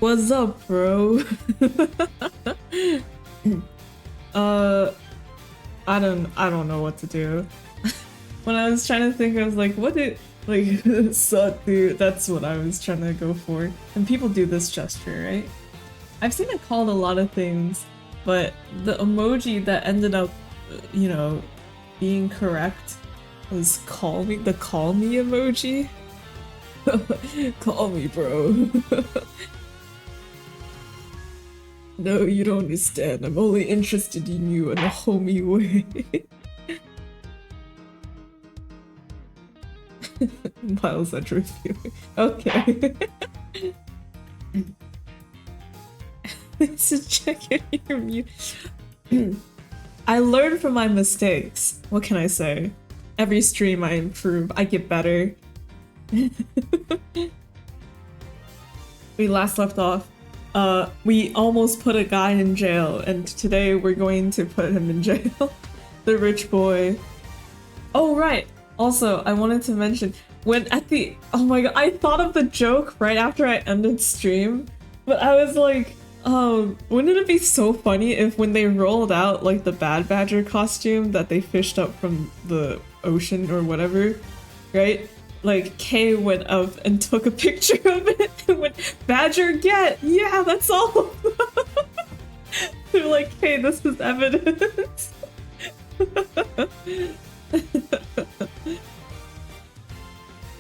What's up, bro? uh, I don't know what to do. When I was trying to think, I was like, what did suck, dude? That's what I was trying to go for. And people do this gesture, right? I've seen it called a lot of things, but the emoji that ended up, you know, being correct was call me, the call me emoji. Call me, bro. No, you don't understand. I'm only interested in you in a homie way. Miles at reviewing. Okay. So check your mute. I learn from my mistakes. What can I say? Every stream I improve, I get better. We last left off. We almost put a guy in jail, and today we're going to put him in jail. The rich boy. Oh, right. Also, I wanted to mention, when at the- oh my god, I thought of the joke right after I ended stream, but I was like, wouldn't it be so funny if when they rolled out, like, the Bad Badger costume that they fished up from the ocean or whatever, right? Like, Kay went up and took a picture of it and went, Badger get! Yeah, that's all! They're like, hey, this is evidence.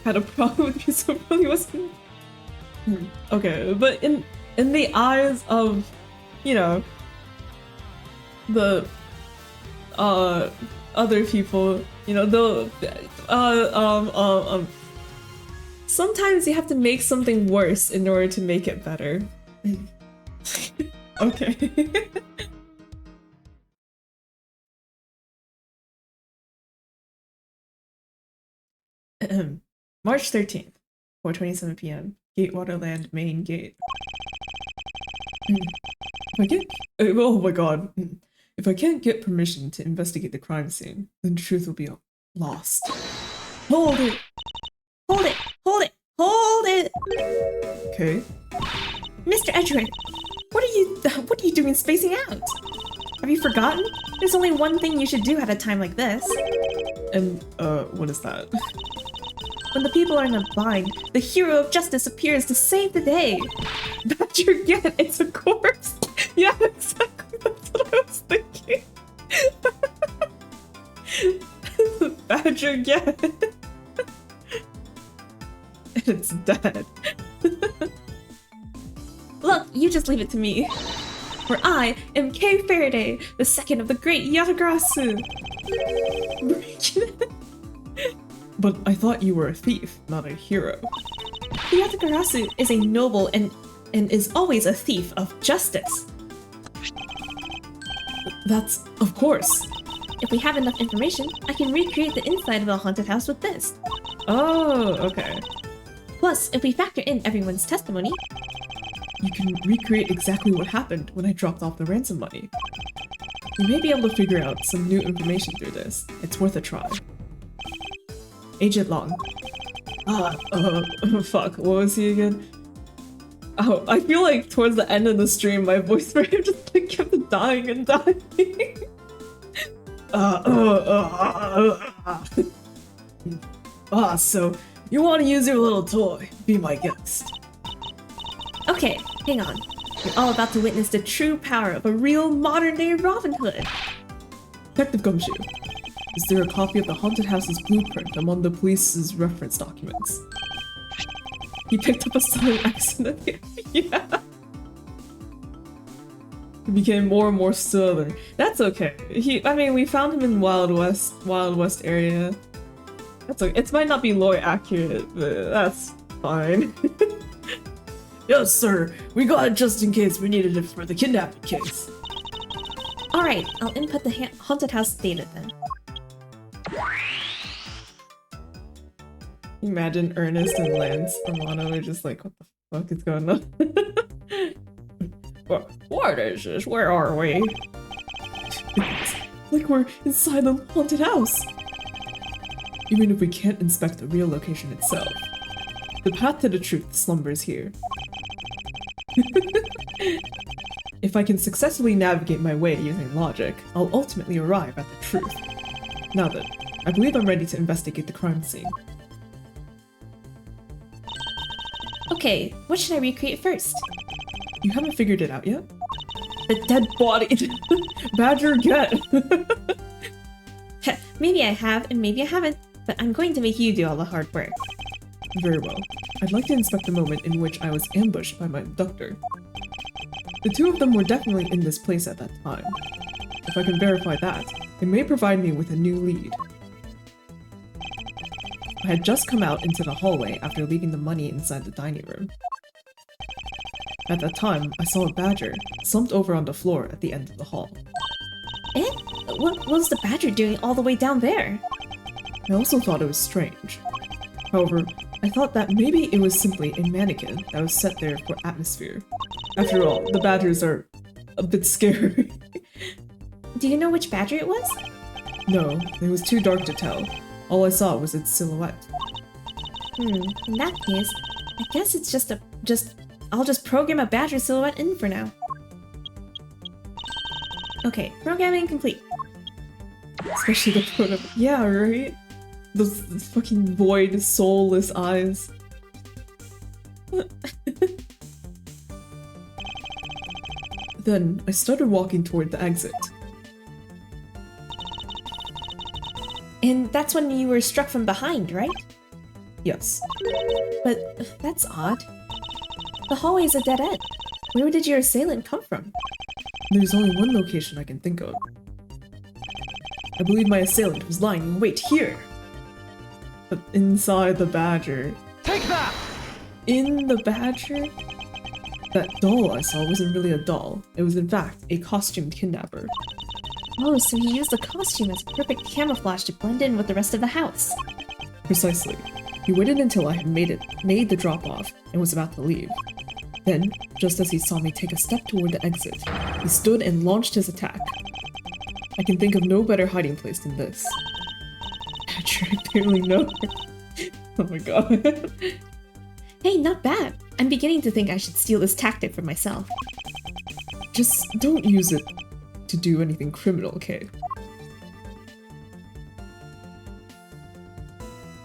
Had a problem with you, so it really wasn't. Okay, but in the eyes of, you know, the other people, you know, sometimes you have to make something worse in order to make it better. Okay. March 13th, 4:27 p.m. Gatewaterland main gate. Oh my god. If I can't get permission to investigate the crime scene, then the truth will be lost. Hold it! Hold it! Hold it! Hold it! Okay. Mr. Edgeworth, what are you doing spacing out? Have you forgotten? There's only one thing you should do at a time like this. And, what is that? When the people are in a bind, the hero of justice appears to save the day. Badger get, it's a corpse! Yeah, exactly, that's what I was thinking. Badger get. It's dead. Look, you just leave it to me. For I am Kay Faraday, the second of the great Yatagarasu. But I thought you were a thief, not a hero. The Yatagarasu is a noble and is always a thief of justice. That's, of course. If we have enough information, I can recreate the inside of the haunted house with this. Oh, okay. Plus, if we factor in everyone's testimony, you can recreate exactly what happened when I dropped off the ransom money. We may be able to figure out some new information through this. It's worth a try. Agent Long. Fuck, what was he again? Oh, I feel like towards the end of the stream, my voice for him just like kept dying and dying. So you want to use your little toy? Be my guest. Okay, hang on. You're all about to witness the true power of a real modern-day Robin Hood. Detective Gumshoe, is there a copy of the haunted house's blueprint among the police's reference documents? He picked up a southern accent. Yeah. He became more and more southern. That's okay. I mean, we found him in Wild West area. That's okay. It might not be lore accurate, but that's fine. Yes, sir. We got it just in case we needed it for the kidnapping case. Alright, I'll input the haunted house data then. Imagine Ernest and Lance Romano are just like, what the fuck is going on? What is this? Where are we? Like we're inside the haunted house. Even if we can't inspect the real location itself, the path to the truth slumbers here. If I can successfully navigate my way using logic, I'll ultimately arrive at the truth. Now then, I believe I'm ready to investigate the crime scene. Okay, what should I recreate first? You haven't figured it out yet? The dead body! Badger get! Maybe I have, and maybe I haven't, but I'm going to make you do all the hard work. Very well. I'd like to inspect the moment in which I was ambushed by my abductor. The two of them were definitely in this place at that time. If I can verify that, it may provide me with a new lead. I had just come out into the hallway after leaving the money inside the dining room. At that time, I saw a badger slumped over on the floor at the end of the hall. Eh? What was the badger doing all the way down there? I also thought it was strange. However, I thought that maybe it was simply a mannequin that was set there for atmosphere. After all, the badgers are a bit scary. Do you know which badger it was? No, it was too dark to tell. All I saw was its silhouette. In that case, I guess it's I'll just program a badger silhouette in for now. Okay, programming complete. Especially the proto- Yeah, right? Those fucking void, soulless eyes. Then, I started walking toward the exit. And that's when you were struck from behind, right? Yes. But that's odd. The hallway is a dead end. Where did your assailant come from? There's only one location I can think of. I believe my assailant was lying in wait here! But inside the badger. Take that! In the badger? That doll I saw wasn't really a doll. It was in fact a costumed kidnapper. Oh, so he used the costume as perfect camouflage to blend in with the rest of the house. Precisely. He waited until I had made the drop-off and was about to leave. Then, just as he saw me take a step toward the exit, he stood and launched his attack. I can think of no better hiding place than this. Badger, I barely know her. Oh my god. Hey, not bad. I'm beginning to think I should steal this tactic for myself. Just don't use it to do anything criminal, okay?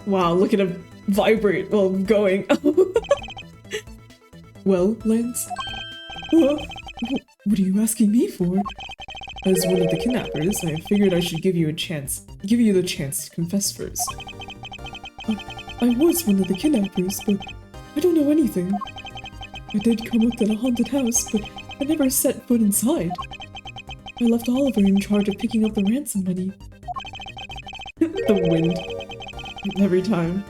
Wow, look at him vibrate while I'm going. Well, Lance? What are you asking me for? As one of the kidnappers, I figured I should give you the chance to confess first. I was one of the kidnappers, but I don't know anything. I did come up to the haunted house, but I never set foot inside. I left Oliver in charge of picking up the ransom money. The wind. Every time.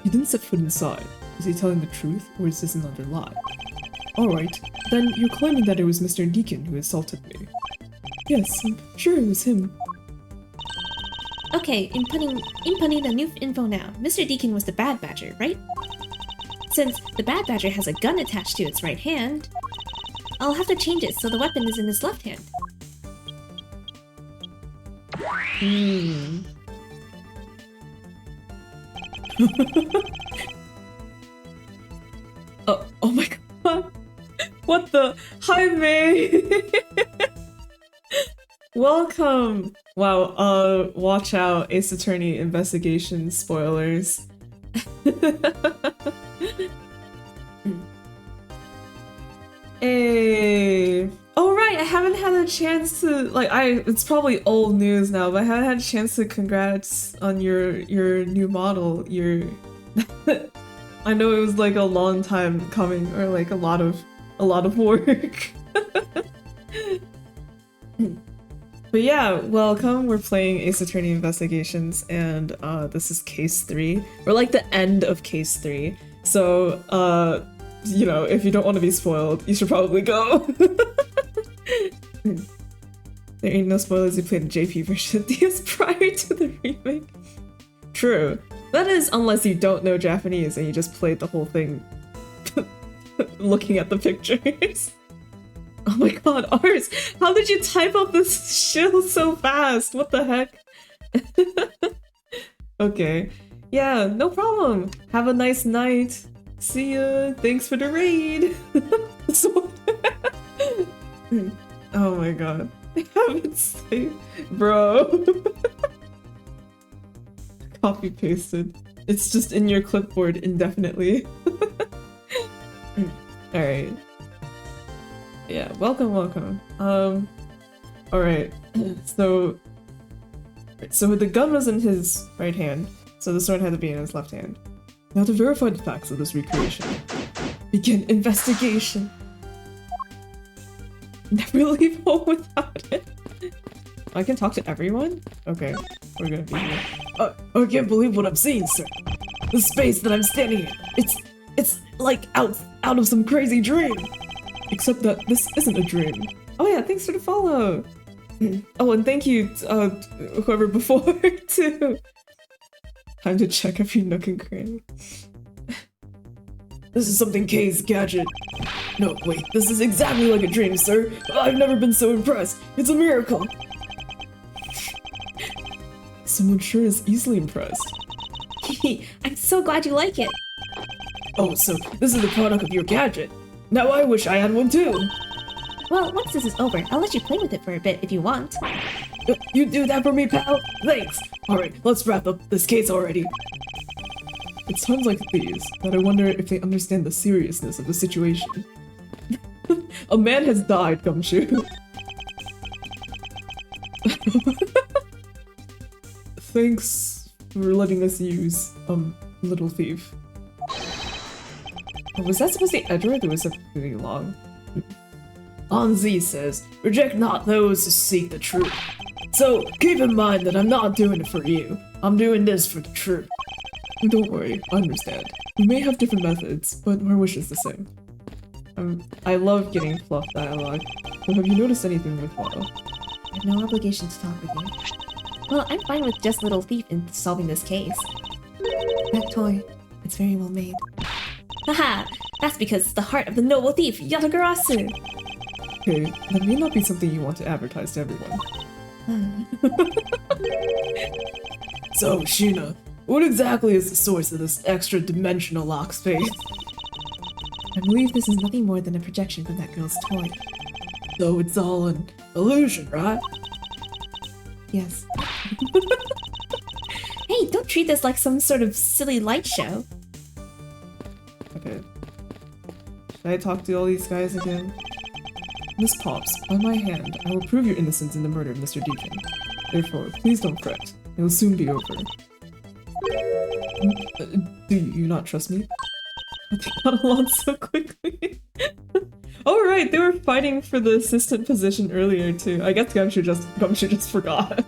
You didn't set foot inside. Is he telling the truth, or is this another lie? Alright, then you're claiming that it was Mr. Deacon who assaulted me. Yes, I'm sure it was him. Okay, inputting the new info now. Mr. Deacon was the bad badger, right? Since the bad badger has a gun attached to its right hand, I'll have to change it so the weapon is in his left hand. Oh my god. What the? Hi, May! Welcome! Wow, watch out. Ace Attorney investigation spoilers. Hey! Oh right, I haven't had a chance to, it's probably old news now, but I haven't had a chance to congrats on your new model, I know it was like a long time coming, or like a lot of work. But yeah, welcome. We're playing Ace Attorney Investigations, and this is case 3. We're like the end of case 3. So, you know, if you don't want to be spoiled, you should probably go. There ain't no spoilers. You played the JP version of DS prior to the remake. True. That is, unless you don't know Japanese and you just played the whole thing looking at the pictures. Oh my god, Ars! How did you type up this shill so fast? What the heck? Okay. Yeah, no problem. Have a nice night. See ya. Thanks for the raid. Oh my god. I haven't saved. Bro. Copy pasted. It's just in your clipboard indefinitely. Alright. Yeah, welcome. Alright. So the gun was in his right hand, so the sword had to be in his left hand. Now to verify the facts of this recreation. Begin investigation. Never leave home without it. I can talk to everyone? Okay, we're gonna be here. I can't believe what I'm seeing, sir. The space that I'm standing in. It's like out of some crazy dream. Except that this isn't a dream. Oh yeah, thanks for the follow. Oh, and thank you, whoever before, too. Time to check every nook and cranny. This is something Kay's gadget. No, wait, this is exactly like a dream, sir. I've never been so impressed. It's a miracle. Someone sure is easily impressed. I'm so glad you like it. Oh, so this is the product of your gadget. Now I wish I had one too. Well, once this is over, I'll let you play with it for a bit if you want. You do that for me, pal? Thanks. Alright, let's wrap up this case already. It's times like these that I wonder if they understand the seriousness of the situation. A man has died, Gumshoe. Thanks for letting us use, Little Thief. Was that supposed to be Edward? It was really long. Anzi says, reject not those who seek the truth. So, keep in mind that I'm not doing it for you. I'm doing this for the truth. Don't worry, I understand. We may have different methods, but our wish is the same. I love getting fluff dialogue. So have you noticed anything worthwhile? I have no obligation to talk with you. Well, I'm fine with just Little Thief in solving this case. That toy, it's very well made. Haha! That's because it's the heart of the noble thief, Yatagarasu! Okay, that may not be something you want to advertise to everyone. So, Sheena, what exactly is the source of this extra-dimensional lock space? I believe this is nothing more than a projection from that girl's toy. So it's all an illusion, right? Yes. Hey, don't treat this like some sort of silly light show. Okay. Should I talk to all these guys again? Miss Pops, by my hand, I will prove your innocence in the murder of Mr. Deacon. Therefore, please don't fret. It will soon be over. Do you not trust me? They got along so quickly. Oh right, they were fighting for the assistant position earlier too. I guess Gumshoe just forgot.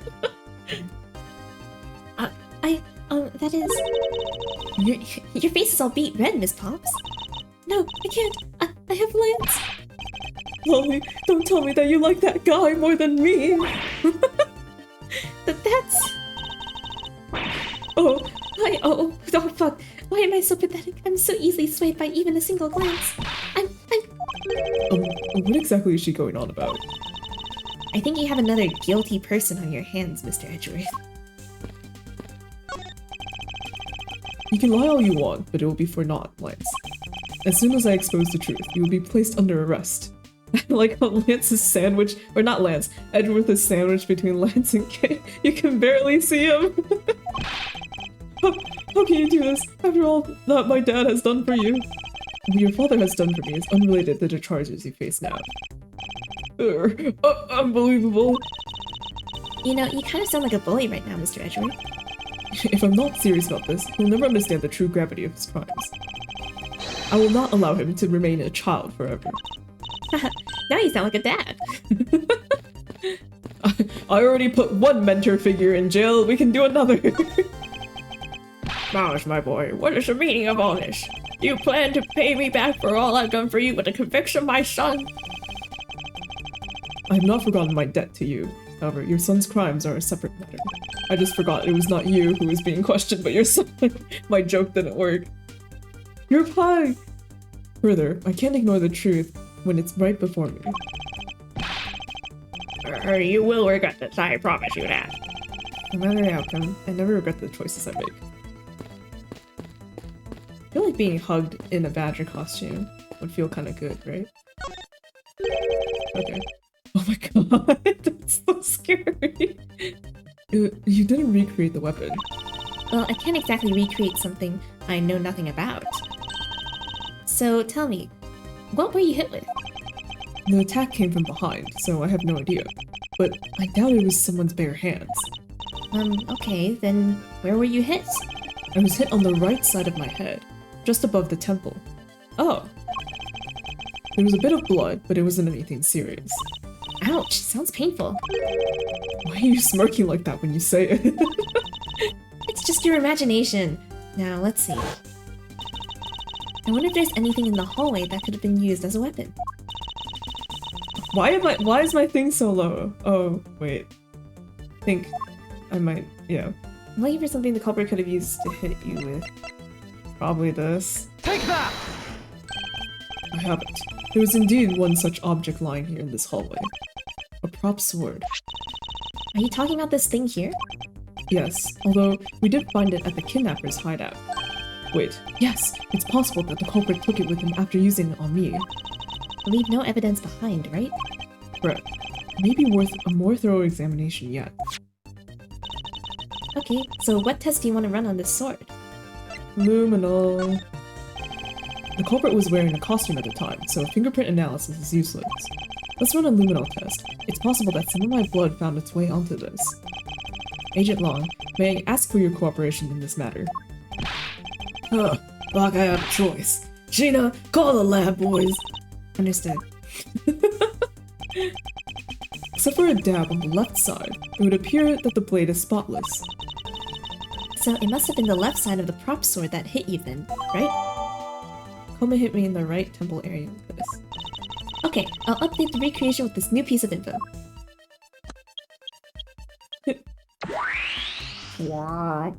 That is... Your face is all beet red, Miss Pops. No, I can't. I have Lance. Lolly, don't tell me that you like that guy more than me. That's... Oh, oh fuck. Why am I so pathetic? I'm so easily swayed by even a single glance. what exactly is she going on about? I think you have another guilty person on your hands, Mr. Edgeworth. You can lie all you want, but it will be for naught, Lance. As soon as I expose the truth, you will be placed under arrest. Like how Lance is sandwiched, or not Lance, Edgeworth is sandwiched between Lance and Kay. You can barely see him. How can you do this, after all that my dad has done for you? What your father has done for me is unrelated to the charges you face now. Unbelievable. You know, you kind of sound like a bully right now, Mr. Edgeworth. If I'm not serious about this, he'll never understand the true gravity of his crimes. I will not allow him to remain a child forever. Now you sound like a dad. I already put one mentor figure in jail, we can do another. Mouse, my boy, what is the meaning of all this? You plan to pay me back for all I've done for you with the conviction of my son? I have not forgotten my debt to you. However, your son's crimes are a separate matter. I just forgot it was not you who was being questioned, but your son. My joke didn't work. You're pie! Further, I can't ignore the truth when it's right before me. You will regret this, I promise you that. No matter the outcome, I never regret the choices I make. I feel like being hugged in a badger costume would feel kind of good, right? Okay. Oh my god, that's so scary. You didn't recreate the weapon. Well, I can't exactly recreate something I know nothing about. So tell me, what were you hit with? The attack came from behind, so I have no idea. But I doubt it was someone's bare hands. Okay, then where were you hit? I was hit on the right side of my head, just above the temple. Oh. There was a bit of blood, but it wasn't anything serious. Ouch, sounds painful. Why are you smirking like that when you say it? It's just your imagination. Now, let's see. I wonder if there's anything in the hallway that could have been used as a weapon. Why is my thing so low? Oh, wait. I think I might, yeah. I'm looking for something the culprit could have used to hit you with. Probably this. Take that! I haven't. There was indeed one such object lying here in this hallway. A prop sword. Are you talking about this thing here? Yes, although we did find it at the kidnapper's hideout. Wait, yes, it's possible that the culprit took it with him after using it on me. Leave no evidence behind, right? Correct. Maybe worth a more thorough examination yet. Okay, so what test do you want to run on this sword? Luminal. The culprit was wearing a costume at the time, so fingerprint analysis is useless. Let's run a luminal test. It's possible that some of my blood found its way onto this. Agent Long, may I ask for your cooperation in this matter? Like I have a choice. Gina, call the lab boys! Understood. Except for a dab on the left side, it would appear that the blade is spotless. So it must have been the left side of the prop sword that hit you then, right? Koma hit me in the right temple area with this. Okay, I'll update the recreation with this new piece of info. What?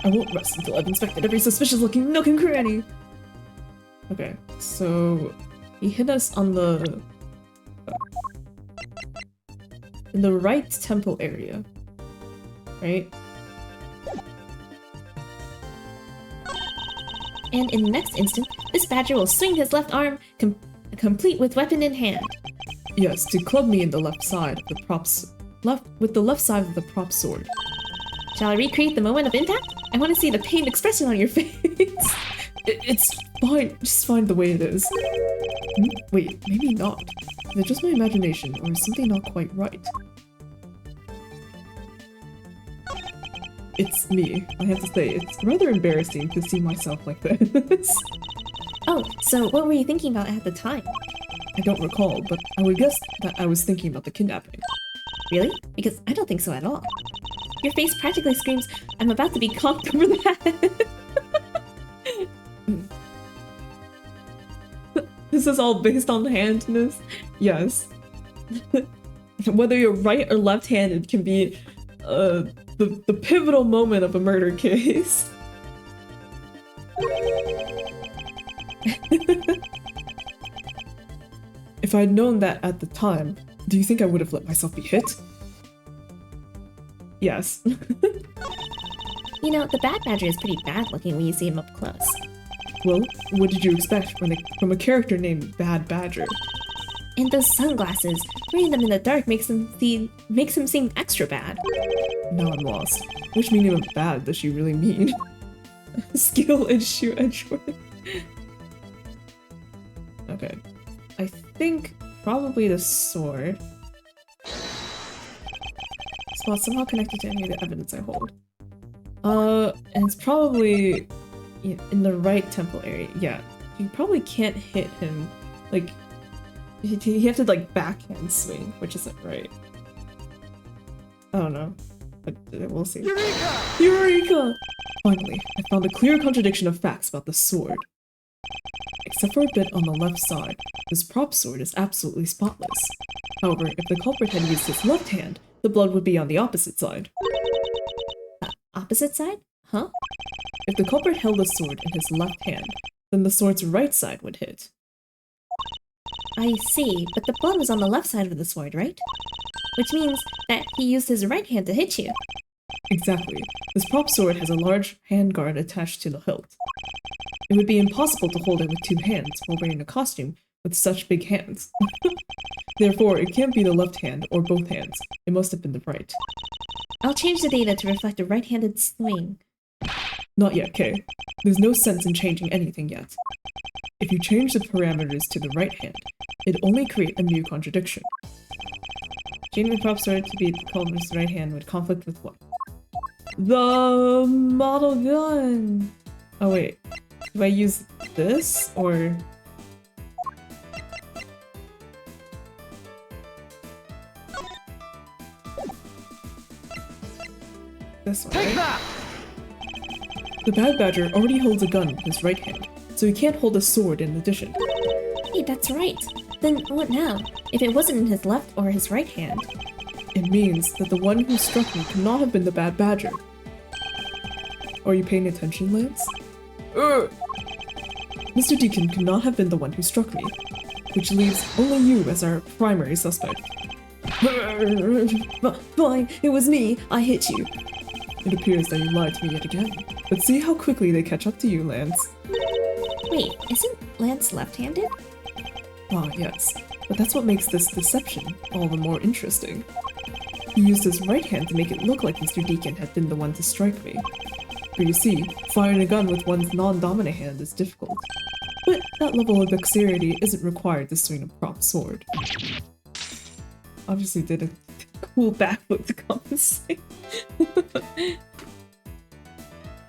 I won't rest until I've inspected every suspicious-looking nook and cranny! Okay, so... he hit us on the... in the right temple area. Right? And in the next instant, this badger will swing his left arm, complete with weapon in hand. Yes, to club me in the left side of the props... with the left side of the prop sword. Shall I recreate the moment of impact? I want to see the pained expression on your face. It's fine, just fine the way it is. Wait, maybe not. Is it just my imagination, or is something not quite right? It's me. I have to say, it's rather embarrassing to see myself like this. Oh, so what were you thinking about at the time? I don't recall, but I would guess that I was thinking about the kidnapping. Really? Because I don't think so at all. Your face practically screams, I'm about to be conked over the head. This is all based on handedness? Yes. Whether you're right or left-handed can be the pivotal moment of a murder case. If I'd known that at the time, do you think I would have let myself be hit? Yes. You know, the Bad Badger is pretty bad looking when you see him up close. Well, what did you expect from a character named Bad Badger? And those sunglasses, wearing them in the dark makes him seem extra bad. Now I'm lost. Which meaning of bad does she really mean? Skill issue Edgeworth. Okay. I think probably the sword. Spot somehow connected to any of the evidence I hold. And it's probably in the right temple area. Yeah, you probably can't hit him. Like, you have to like backhand swing, which isn't right. I don't know, but we'll see. Eureka! Eureka! Finally, I found a clear contradiction of facts about the sword. Except for a bit on the left side, this prop sword is absolutely spotless. However, if the culprit had used his left hand, the blood would be on the opposite side. Opposite side? Huh? If the culprit held the sword in his left hand, then the sword's right side would hit. I see, but the blood was on the left side of the sword, right? Which means that he used his right hand to hit you. Exactly. This prop sword has a large handguard attached to the hilt. It would be impossible to hold it with two hands while wearing a costume with such big hands. Therefore, it can't be the left hand or both hands. It must have been the right. I'll change the data to reflect a right-handed swing. Not yet, Kay. There's no sense in changing anything yet. If you change the parameters to the right hand, it'd only create a new contradiction. Changing the prop sword to be called with the right hand would conflict with what? The model gun! Oh wait, do I use this, or...? This one, right? The Bad Badger already holds a gun in his right hand, so he can't hold a sword in addition. Hey, that's right. Then what now? If it wasn't in his left or his right hand? It means that the one who struck me cannot have been the Bad Badger. Are you paying attention, Lance? Mr. Deacon could not have been the one who struck me, which leaves only you as our primary suspect. Fine, it was me. I hit you. It appears that you lied to me yet again. But see how quickly they catch up to you, Lance. Wait, isn't Lance left-handed? Ah, yes. But that's what makes this deception all the more interesting. He used his right hand to make it look like Mr. Deacon had been the one to strike me. For you see, firing a gun with one's non-dominant hand is difficult. But that level of dexterity isn't required to swing a prop sword. Obviously did a cool backflip to compensate.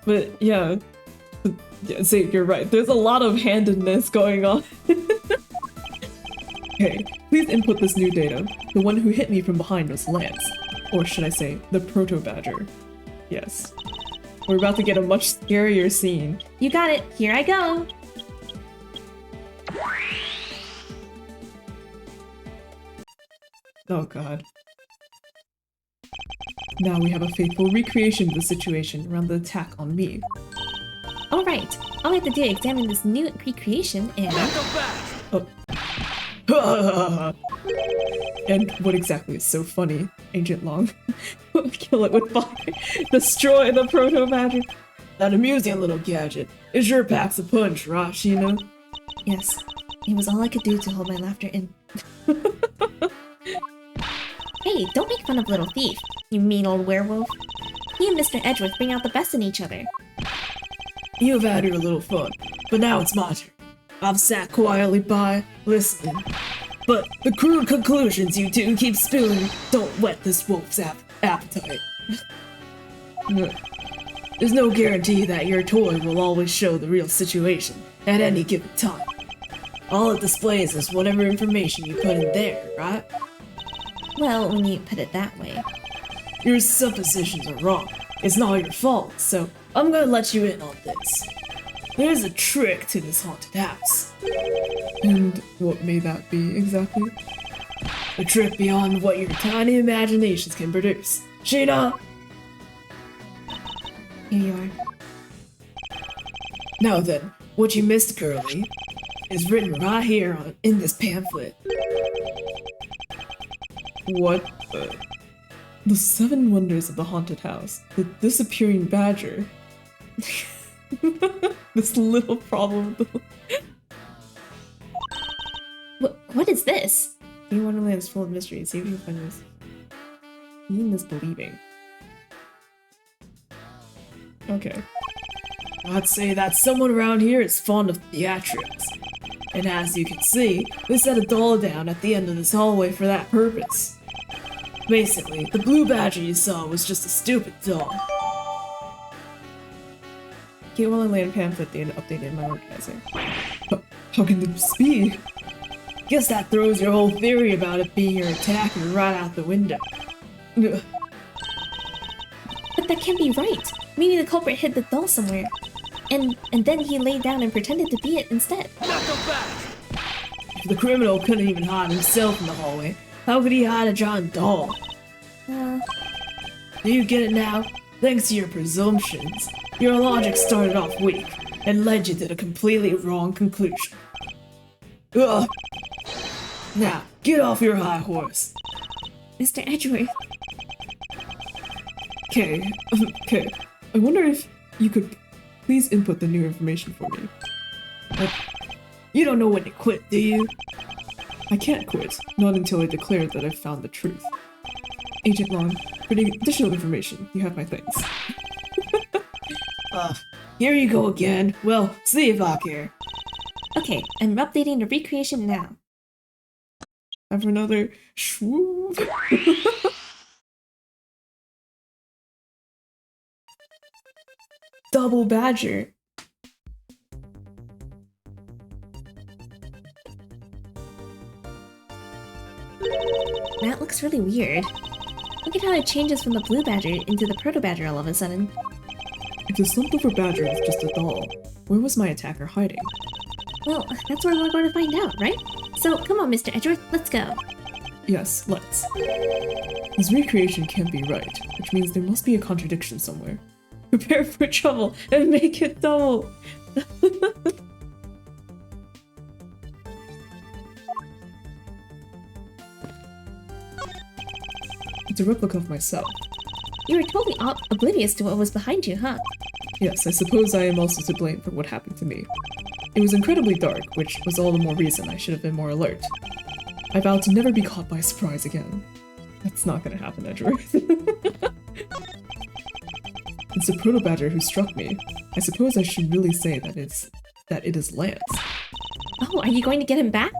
But yeah, Zayt, you're right. There's a lot of handedness going on. Okay, please input this new data. The one who hit me from behind was Lance. Or should I say, the Proto-Badger. Yes. We're about to get a much scarier scene. You got it. Here I go. Oh god. Now we have a faithful recreation of the situation around the attack on me. Alright, all I have to do is examine this new recreation and... Oh. And what exactly is so funny, Agent Long? Kill it with fire. Destroy the Proto-Badger. That amusing little gadget. It sure packs a punch, right, Sheena? Yes, it was all I could do to hold my laughter in. Hey, don't make fun of Little Thief, you mean old werewolf. He and Mr. Edgeworth bring out the best in each other. You've had your little fun, but now it's my turn. I've sat quietly by, listening. But the crude conclusions you two keep spilling don't whet this wolf's appetite. There's no guarantee that your toy will always show the real situation at any given time. All it displays is whatever information you put in there, right? Well, when you put it that way. Your suppositions are wrong. It's not your fault, so I'm gonna let you in on this. There's a trick to this haunted house. And what may that be, exactly? A trick beyond what your tiny imaginations can produce. Sheena! Here you are. Now then, what you missed, girlie, is written right here in this pamphlet. What the 7 wonders of the haunted house. The disappearing badger. This little problem. What is this? New Wonderland is full of mysteries. See if you can find this. Seeing is believing. Okay. I'd say that someone around here is fond of theatrics. And as you can see, they set a doll down at the end of this hallway for that purpose. Basically, the blue badger you saw was just a stupid doll. Get well and land pamphlet data updated in my organizer. How can this be? Guess that throws your whole theory about it being your attacker right out the window. But that can't be right. Maybe the culprit hid the doll somewhere. And then he laid down and pretended to be it instead. If the criminal couldn't even hide himself in the hallway, how could he hide a giant doll? Do you get it now? Thanks to your presumptions, your logic started off weak and led you to the completely wrong conclusion. Ugh. Now, get off your high horse. Mr. Edgeworth. Okay, okay. I wonder if you could please input the new information for me. You don't know when to quit, do you? I can't quit, not until I declare that I've found the truth. Agent Long, for the additional information, you have my thanks. Here you go again. Well, see you back here. Okay, I'm updating the recreation now. Have another swoop. Double badger. That looks really weird. Look at how it changes from the blue badger into the proto badger all of a sudden. If the slumped over badger was just a doll, where was my attacker hiding? Well, that's where we're going to find out, right? So come on, Mr. Edgeworth, let's go. Yes, let's. This recreation can't be right, which means there must be a contradiction somewhere. Prepare for trouble and make it double! It's a replica of myself. You were totally oblivious to what was behind you, huh? Yes, I suppose I am also to blame for what happened to me. It was incredibly dark, which was all the more reason I should have been more alert. I vowed to never be caught by surprise again. That's not gonna happen, Edgeworth. It's the proto badger who struck me. I suppose I should really say that it is Lance. Oh, are you going to get him back?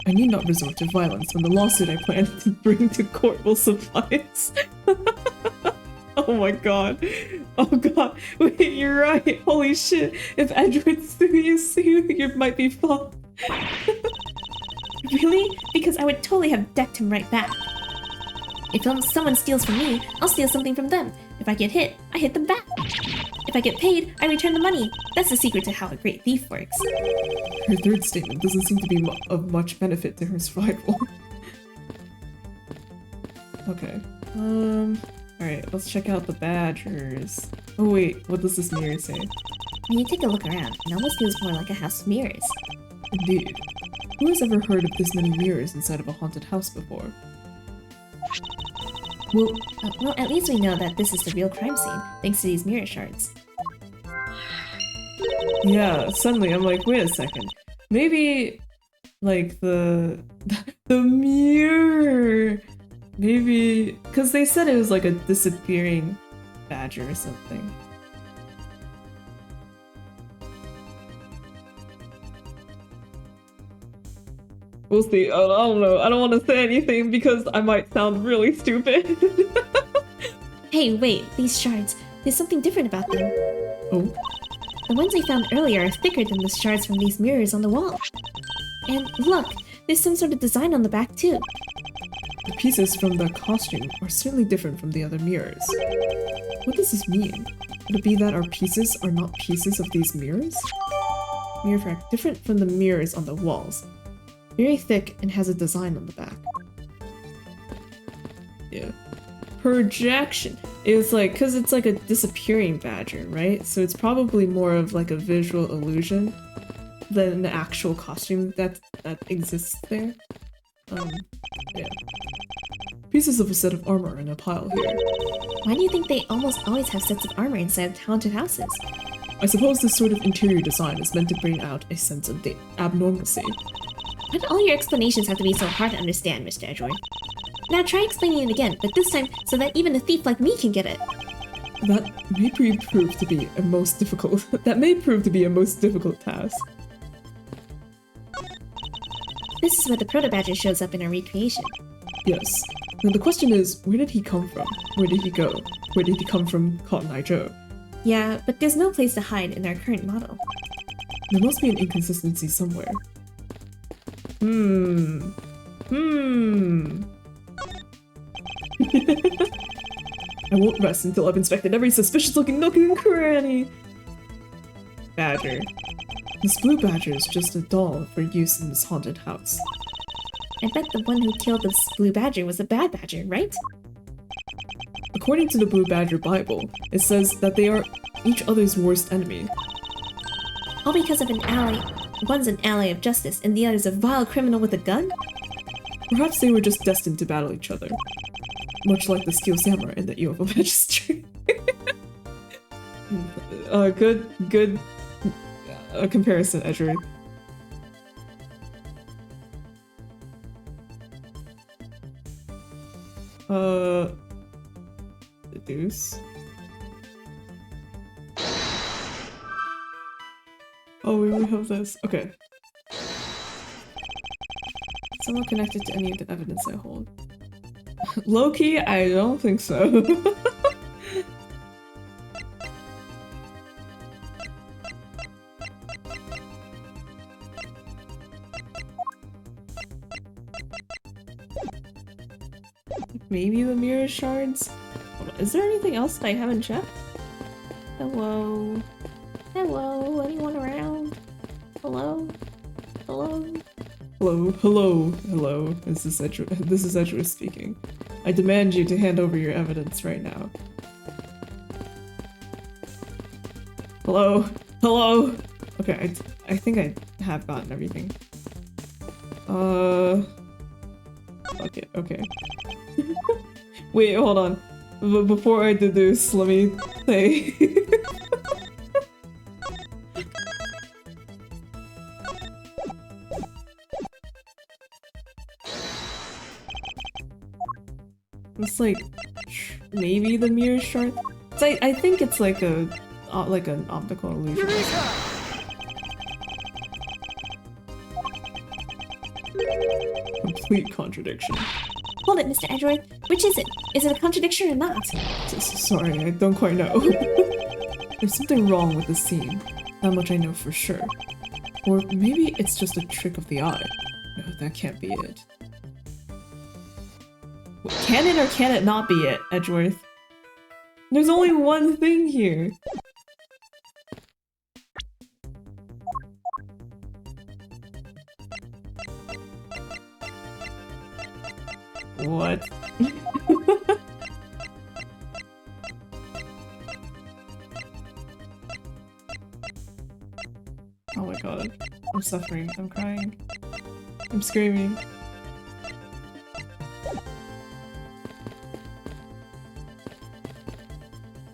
I need not resort to violence when the lawsuit I plan to bring to court will suffice. Oh my god. Oh god. Wait, you're right. Holy shit. If Edgeworth sue, you might be fucked. Really? Because I would totally have decked him right back. If someone steals from me, I'll steal something from them. If I get hit, I hit them back. If I get paid, I return the money. That's the secret to how a great thief works. Her third statement doesn't seem to be of much benefit to her survival. Okay. Alright, let's check out the badgers. Oh wait, what does this mirror say? When you take a look around, it almost feels more like a house of mirrors. Indeed. Who has ever heard of this many mirrors inside of a haunted house before? Well, at least we know that this is the real crime scene, thanks to these mirror shards. Yeah, suddenly I'm like, wait a second. Maybe, like, the mirror! Maybe, because they said it was like a disappearing badger or something. We'll see. I don't know. I don't want to say anything because I might sound really stupid. Hey, wait, these shards. There's something different about them. Oh? The ones we found earlier are thicker than the shards from these mirrors on the wall. And look, there's some sort of design on the back too. The pieces from the costume are certainly different from the other mirrors. What does this mean? Could it be that our pieces are not pieces of these mirrors? Mirror fact, different from the mirrors on the walls. Very thick and has a design on the back. Yeah. Projection. It's like, because it's like a disappearing badger, right? So it's probably more of like a visual illusion than the actual costume that exists there. Yeah. Pieces of a set of armor in a pile here. Why do you think they almost always have sets of armor inside haunted houses? I suppose this sort of interior design is meant to bring out a sense of abnormalcy. Why do all your explanations have to be so hard to understand, Mr. Edgeworth? Now try explaining it again, but this time so that even a thief like me can get it. That may prove to be a most difficult task. This is where the proto badger shows up in our recreation. Yes. Now the question is, where did he come from? Where did he go? Where did he come from, Cotton Eye Joe? Yeah, but there's no place to hide in our current model. There must be an inconsistency somewhere. I won't rest until I've inspected every suspicious-looking nook and cranny. Badger. This blue badger is just a doll for use in this haunted house. I bet the one who killed this blue badger was a bad badger, right? According to the Blue Badger Bible, it says that they are each other's worst enemy. All because of an ally. One's an ally of justice, and the other's a vile criminal with a gun? Perhaps they were just destined to battle each other. much like the Steel Samurai in the Eve of Magistry. Good comparison, Edgery. Deduce. Oh, we only have this. Okay. Somewhat connected to any of the evidence I hold. Low-key, I don't think so. Maybe the mirror shards? Hold on, is there anything else that I haven't checked? Hello? Hello? Anyone around? Hello? Hello? Hello? Hello? Hello? This is Edgeworth speaking. I demand you to hand over your evidence right now. Hello? Hello? Okay, I think I have gotten everything. Okay. Wait, hold on. Before I deduce, let me say... It's like... maybe the mirror shard? I think it's like an optical illusion. Complete contradiction. Hold it, Mr. Edgeworth. Which is it? Is it a contradiction or not? Sorry, I don't quite know. There's something wrong with the scene. That much I know for sure. Or maybe it's just a trick of the eye. No, that can't be it. Can it or can it not be it, Edgeworth? There's only one thing here! What? Oh my god. I'm suffering. I'm crying. I'm screaming.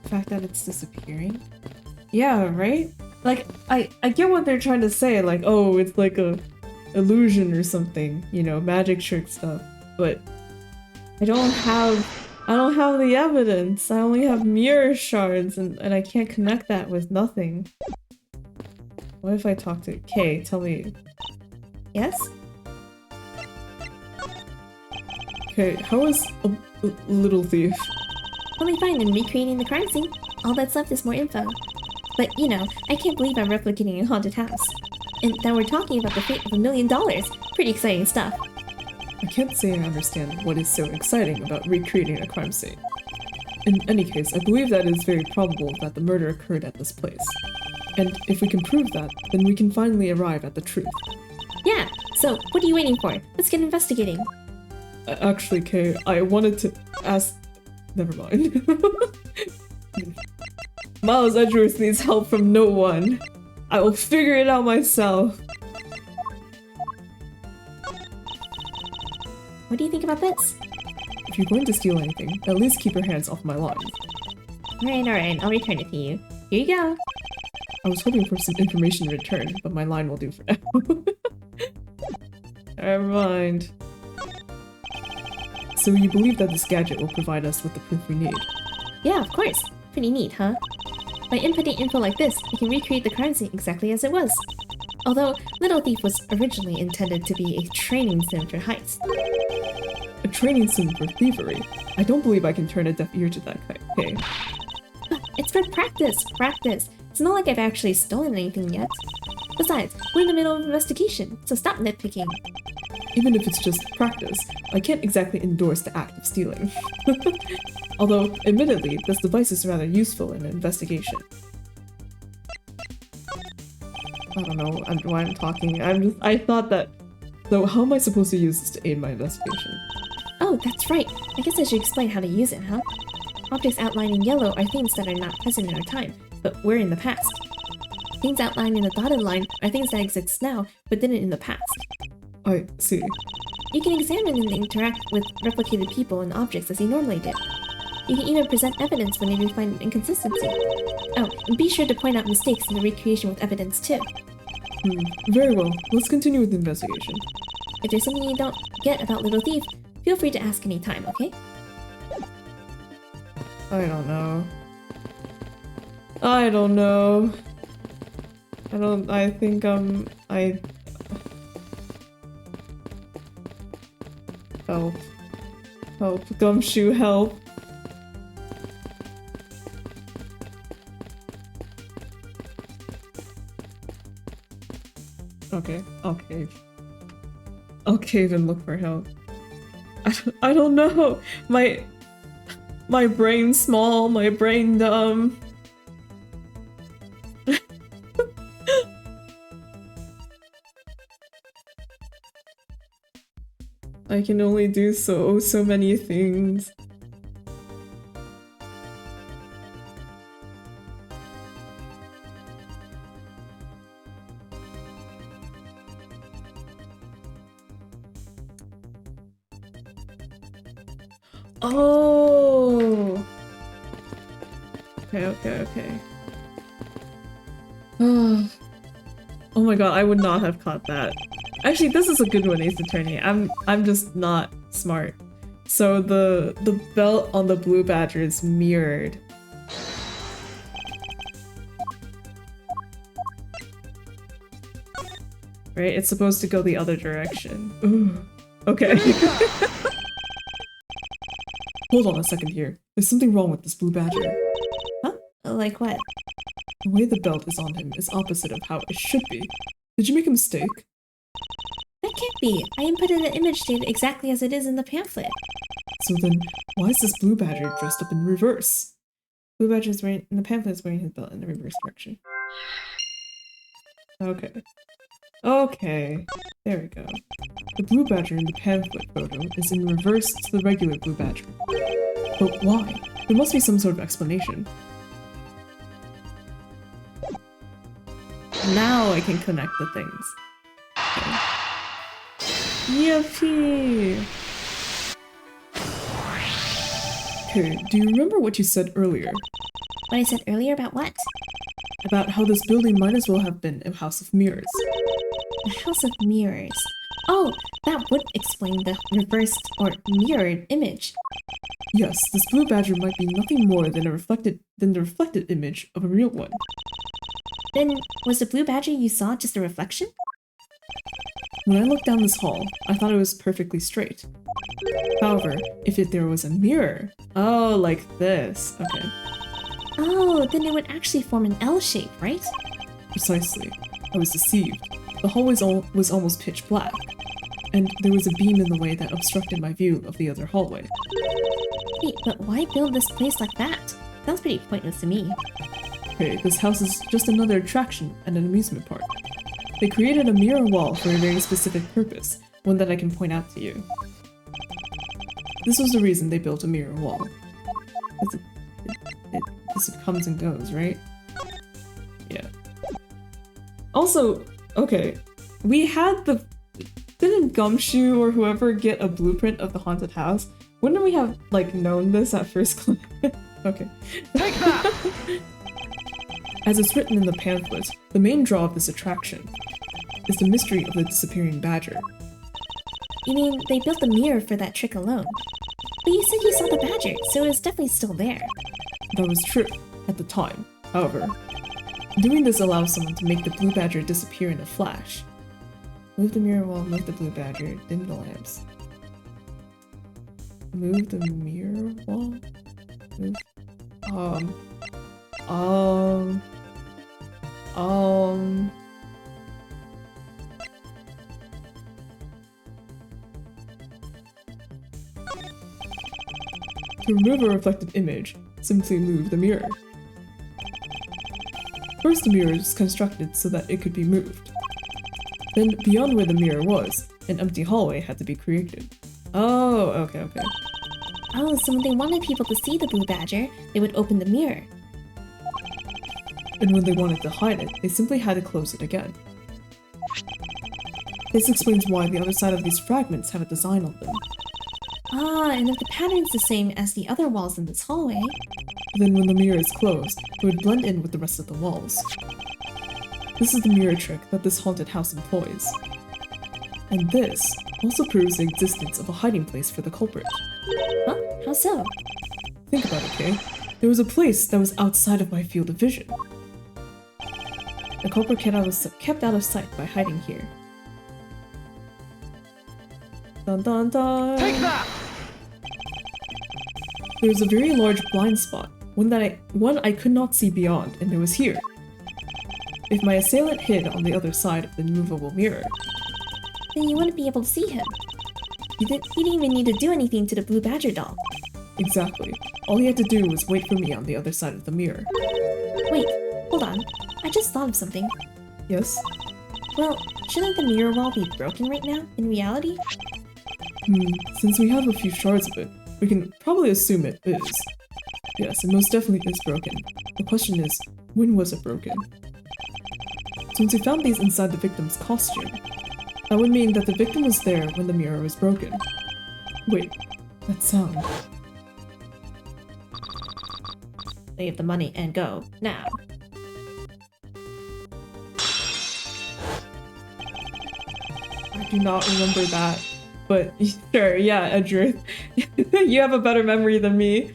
The fact that it's disappearing? Yeah, right? Like, I get what they're trying to say, like, oh, it's like a illusion or something, you know, magic trick stuff, but I don't have the evidence. I only have mirror shards and I can't connect that with nothing. What if I talk to Kay? Tell me. Yes? Okay, how is a little thief? Only fine in recreating the crime scene. All that's left is more info. But, you know, I can't believe I'm replicating a haunted house. And that we're talking about the fate of $1 million. Pretty exciting stuff. I can't say I understand what is so exciting about recreating a crime scene. In any case, I believe that it is very probable that the murder occurred at this place. And if we can prove that, then we can finally arrive at the truth. Yeah, so what are you waiting for? Let's get investigating. Actually, Kay, I wanted to ask... Never mind. Miles Edgeworth needs help from no one. I will figure it out myself. What do you think about this? If you're going to steal anything, at least keep your hands off my line. Alright, I'll return it to you. Here you go. I was hoping for some information in return, but my line will do for now. Never mind. So you believe that this gadget will provide us with the proof we need? Yeah, of course. Pretty neat, huh? By inputting info like this, we can recreate the crime scene exactly as it was. Although, Little Thief was originally intended to be a training sim for heists. A training sim for thievery? I don't believe I can turn a deaf ear to that, Kay. It's for practice! It's not like I've actually stolen anything yet. Besides, we're in the middle of an investigation, so stop nitpicking. Even if it's just practice, I can't exactly endorse the act of stealing. Although, admittedly, this device is rather useful in an investigation. I don't know why I'm talking. I thought that... So how am I supposed to use this to aid my investigation? Oh, that's right. I guess I should explain how to use it, huh? Objects outlined in yellow are things that are not present in our time, but were in the past. Things outlined in the dotted line are things that exist now, but didn't in the past. I see. You can examine and interact with replicated people and objects as you normally do. You can even present evidence whenever you find an inconsistency. Oh, and be sure to point out mistakes in the recreation with evidence too. Very well. Let's continue with the investigation. If there's something you don't get about Little Thief, feel free to ask anytime, okay? I don't know. I don't know. I think, Help. Help. Gumshoe, help. Okay, I'll cave. I'll cave and look for help. I don't know. My brain's small, my brain dumb. I can only do so many things. Oh. Okay. Oh my god, I would not have caught that. Actually, this is a good one, Ace Attorney. I'm just not smart. So the belt on the blue badger is mirrored. Right? It's supposed to go the other direction. Ooh. Okay. Hold on a second here. There's something wrong with this blue badger. Huh? Like what? The way the belt is on him is opposite of how it should be. Did you make a mistake? That can't be. I inputted the image data exactly as it is in the pamphlet. So then, why is this blue badger dressed up in reverse? Blue badger is wearing, in the pamphlet is wearing his belt in the reverse direction. Okay. Okay. There we go. The blue badger in the pamphlet photo is in reverse to the regular blue badger. But why? There must be some sort of explanation. Now I can connect the things. Okay. Yippee! Okay, do you remember what you said earlier? What I said earlier about what? About how this building might as well have been a house of mirrors. A house of mirrors. Oh, that would explain the reversed or mirrored image. Yes, this blue badger might be nothing more than the reflected image of a real one. Then, was the blue badger you saw just a reflection? When I looked down this hall, I thought it was perfectly straight. However, if there was a mirror... Oh, like this. Okay. Oh, then it would actually form an L shape, right? Precisely. I was deceived. The hallway was almost pitch black, and there was a beam in the way that obstructed my view of the other hallway. Wait, but why build this place like that? Sounds pretty pointless to me. Okay, this house is just another attraction at an amusement park. They created a mirror wall for a very specific purpose, one that I can point out to you. This was the reason they built a mirror wall. It comes and goes, right? Yeah. Also, okay, we had the... Didn't Gumshoe or whoever get a blueprint of the haunted house? Wouldn't we have, like, known this at first glance? Okay. Take that! As it's written in the pamphlet, the main draw of this attraction is the mystery of the disappearing badger. You mean they built the mirror for that trick alone? But you said you saw the badger, so it's definitely still there. That was true, at the time. However, doing this allows someone to make the blue badger disappear in a flash. Move the mirror wall, move the blue badger, dim the lamps. Move the mirror wall? Move... To remove a reflected image, simply move the mirror. First, the mirror is constructed so that it could be moved. Then, beyond where the mirror was, an empty hallway had to be created. Oh, okay. Oh, so when they wanted people to see the blue badger, they would open the mirror. And when they wanted to hide it, they simply had to close it again. This explains why the other side of these fragments have a design on them. Ah, and if the pattern's the same as the other walls in this hallway... Then when the mirror is closed, it would blend in with the rest of the walls. This is the mirror trick that this haunted house employs. And this also proves the existence of a hiding place for the culprit. Huh? How so? Think about it, okay? There was a place that was outside of my field of vision. The culprit kept out of sight by hiding here. Dun dun dun! Take that! There was a very large blind spot, one I could not see beyond, and it was here. If my assailant hid on the other side of the immovable mirror, Then you wouldn't be able to see him. He didn't even need to do anything to the Blue Badger doll. exactly, all he had to do was wait for me on the other side of the mirror. Wait, hold on. I just thought of something. Yes? Well, shouldn't the mirror wall be broken right now, in reality? Since we have a few shards of it, we can probably assume it is. Yes, it most definitely is broken. The question is, when was it broken? Since we found these inside the victim's costume, that would mean that the victim was there when the mirror was broken. Wait, that sound. Save the money and go, now. I do not remember that. But sure, yeah, Edgeworth. You have a better memory than me.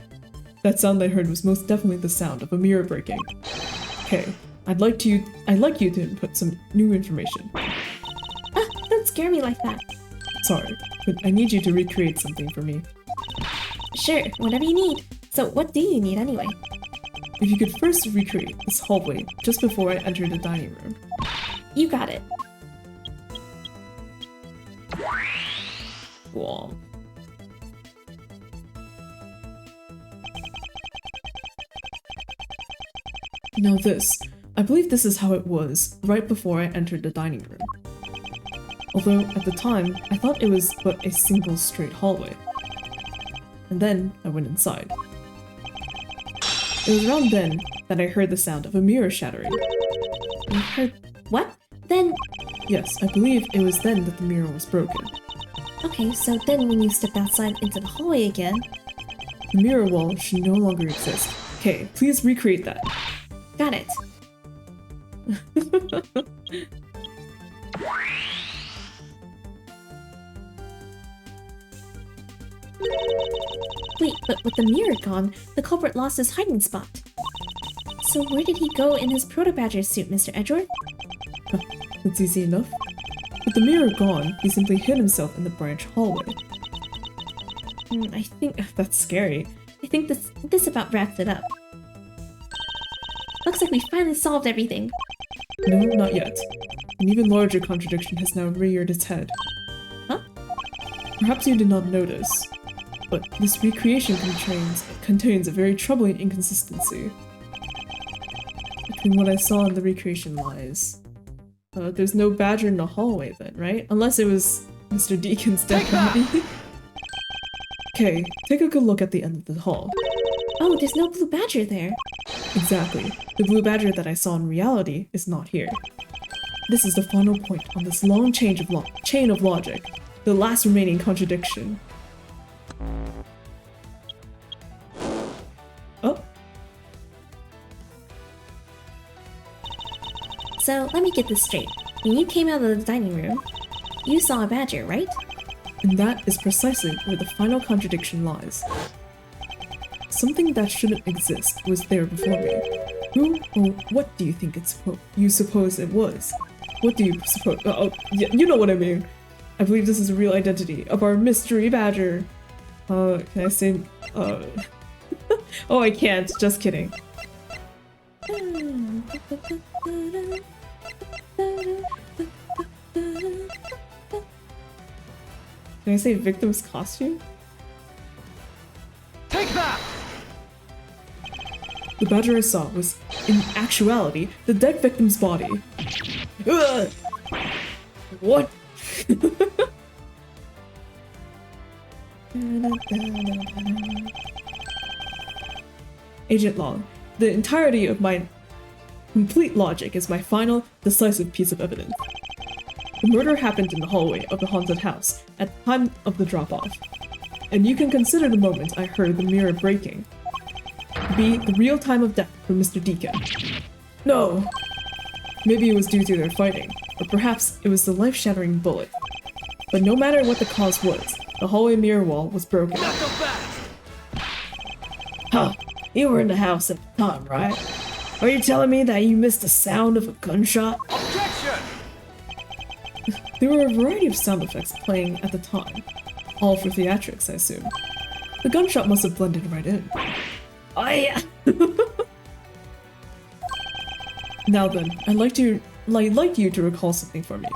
That sound I heard was most definitely the sound of a mirror breaking. Okay, I'd like you to input some new information. Ah, don't scare me like that. Sorry, but I need you to recreate something for me. Sure, whatever you need. So what do you need anyway? If you could first recreate this hallway just before I enter the dining room. You got it. Womp. Now this, I believe this is how it was right before I entered the dining room. Although at the time, I thought it was but a single straight hallway. And then I went inside. It was around then that I heard the sound of a mirror shattering. You heard what? Then... Yes, I believe it was then that the mirror was broken. Okay, so then when you stepped outside into the hallway again... The mirror wall should no longer exist. Okay, please recreate that. Got it. Wait, but with the mirror gone, the culprit lost his hiding spot. So where did he go in his Proto-Badger suit, Mr. Edgeworth? That's easy enough. With the mirror gone, he simply hid himself in the branch hallway. I think that's scary. I think this about wraps it up. Looks like we finally solved everything. No, not yet. An even larger contradiction has now reared its head. Huh? Perhaps you did not notice, but this recreation contains a very troubling inconsistency. Between what I saw and the recreation lies. There's no badger in the hallway then, right? Unless it was Mr. Deacon's dead body. Okay, take a good look at the end of the hall. Oh, there's no blue badger there. Exactly. The blue badger that I saw in reality is not here. This is the final point on this long chain of logic. The last remaining contradiction. Oh. So, let me get this straight. When you came out of the dining room, you saw a badger, right? And that is precisely where the final contradiction lies. Something that shouldn't exist was there before me. Who or what do you think you suppose it was? What do you suppose? Oh, yeah, you know what I mean. I believe this is the real identity of our mystery badger. Can I say? Oh, I can't. Just kidding. Can I say victim's costume? Take that! The badger I saw was, in actuality, the dead victim's body. Ugh! What? Agent Long, the entirety of my complete logic is my final, decisive piece of evidence. The murder happened in the hallway of the haunted house at the time of the drop-off. And you can consider the moment I heard the mirror breaking to be the real time of death for Mr. Deacon. No! Maybe it was due to their fighting, or perhaps it was the life-shattering bullet. But no matter what the cause was, the hallway mirror wall was broken. Huh, you were in the house at the time, right? Are you telling me that you missed the sound of a gunshot? Objection! There were a variety of sound effects playing at the time. All for theatrics, I assume. The gunshot must have blended right in. Oh yeah. Now then, I'd like you to recall something for me.